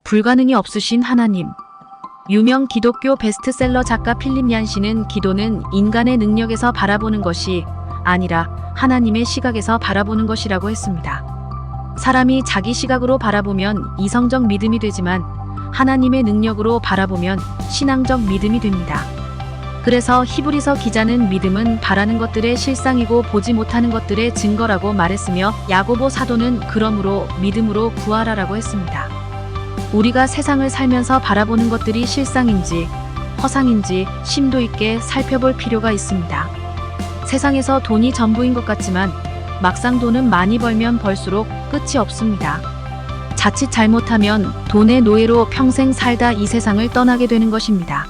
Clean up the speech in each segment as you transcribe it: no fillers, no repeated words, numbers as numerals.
불가능이 없으신 하나님. 유명 기독교 베스트셀러 작가 필립 얀시는 기도는 인간의 능력에서 바라보는 것이 아니라 하나님의 시각에서 바라보는 것이라고 했습니다. 사람이 자기 시각으로 바라보면 이성적 믿음이 되지만 하나님의 능력으로 바라보면 신앙적 믿음이 됩니다. 그래서 히브리서 기자는 믿음은 바라는 것들의 실상이고 보지 못하는 것들의 증거라고 말했으며 야고보 사도는 그러므로 믿음으로 구하라라고 했습니다. 우리가 세상을 살면서 바라보는 것들이 실상인지 허상인지 심도 있게 살펴볼 필요가 있습니다. 세상에서 돈이 전부인 것 같지만 막상 돈은 많이 벌면 벌수록 끝이 없습니다. 자칫 잘못하면 돈의 노예로 평생 살다 이 세상을 떠나게 되는 것입니다.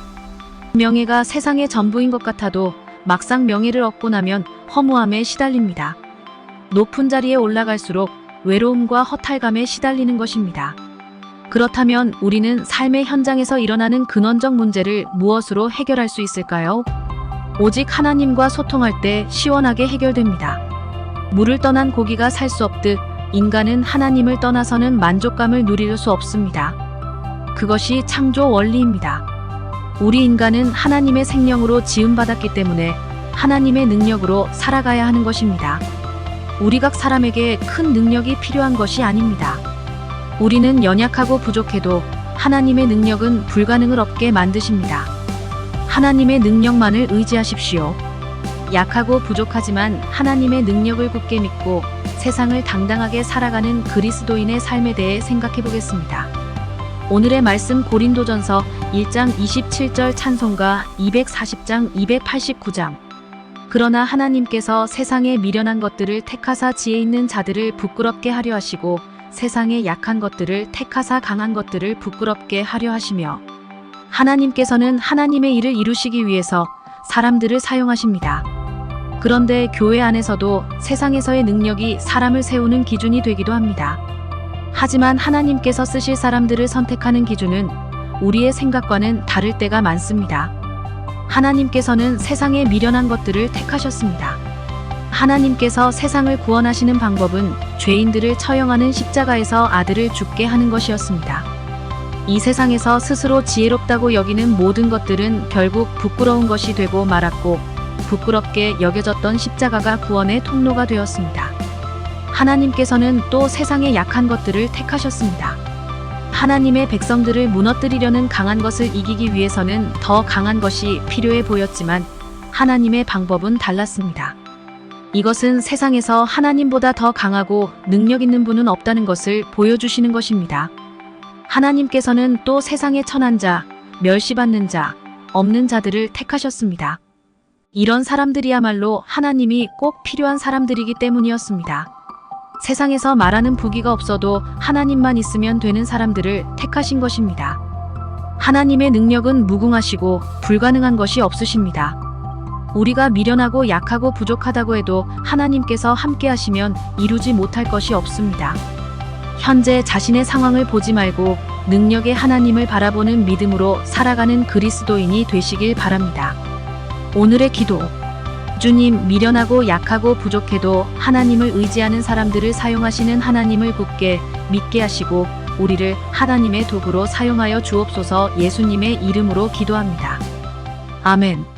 명예가 세상의 전부인 것 같아도 막상 명예를 얻고 나면 허무함에 시달립니다. 높은 자리에 올라갈수록 외로움과 허탈감에 시달리는 것입니다. 그렇다면 우리는 삶의 현장에서 일어나는 근원적 문제를 무엇으로 해결할 수 있을까요? 오직 하나님과 소통할 때 시원하게 해결됩니다. 물을 떠난 고기가 살 수 없듯 인간은 하나님을 떠나서는 만족감을 누릴 수 없습니다. 그것이 창조 원리입니다. 우리 인간은 하나님의 생명으로 지음받았기 때문에 하나님의 능력으로 살아가야 하는 것입니다. 우리 각 사람에게 큰 능력이 필요한 것이 아닙니다. 우리는 연약하고 부족해도 하나님의 능력은 불가능을 없게 만드십니다. 하나님의 능력만을 의지하십시오. 약하고 부족하지만 하나님의 능력을 굳게 믿고 세상을 당당하게 살아가는 그리스도인의 삶에 대해 생각해 보겠습니다. 오늘의 말씀 고린도전서 1장 27절 찬송가 240장 289장. 그러나 하나님께서 세상에 미련한 것들을 택하사 지혜 있는 자들을 부끄럽게 하려 하시고 세상에 약한 것들을 택하사 강한 것들을 부끄럽게 하려 하시며 하나님께서는 하나님의 일을 이루시기 위해서 사람들을 사용하십니다. 그런데 교회 안에서도 세상에서의 능력이 사람을 세우는 기준이 되기도 합니다. 하지만 하나님께서 쓰실 사람들을 선택하는 기준은 우리의 생각과는 다를 때가 많습니다. 하나님께서는 세상에 미련한 것들을 택하셨습니다. 하나님께서 세상을 구원하시는 방법은 죄인들을 처형하는 십자가에서 아들을 죽게 하는 것이었습니다. 이 세상에서 스스로 지혜롭다고 여기는 모든 것들은 결국 부끄러운 것이 되고 말았고 부끄럽게 여겨졌던 십자가가 구원의 통로가 되었습니다. 하나님께서는 또 세상의 약한 것들을 택하셨습니다. 하나님의 백성들을 무너뜨리려는 강한 것을 이기기 위해서는 더 강한 것이 필요해 보였지만 하나님의 방법은 달랐습니다. 이것은 세상에서 하나님보다 더 강하고 능력 있는 분은 없다는 것을 보여주시는 것입니다. 하나님께서는 또 세상의 천한 자, 멸시받는 자, 없는 자들을 택하셨습니다. 이런 사람들이야말로 하나님이 꼭 필요한 사람들이기 때문이었습니다. 세상에서 말하는 부귀가 없어도 하나님만 있으면 되는 사람들을 택하신 것입니다. 하나님의 능력은 무궁하시고 불가능한 것이 없으십니다. 우리가 미련하고 약하고 부족하다고 해도 하나님께서 함께 하시면 이루지 못할 것이 없습니다. 현재 자신의 상황을 보지 말고 능력의 하나님을 바라보는 믿음으로 살아가는 그리스도인이 되시길 바랍니다. 오늘의 기도. 주님, 미련하고 약하고 부족해도 하나님을 의지하는 사람들을 사용하시는 하나님을 굳게 믿게 하시고 우리를 하나님의 도구로 사용하여 주옵소서. 예수님의 이름으로 기도합니다. 아멘.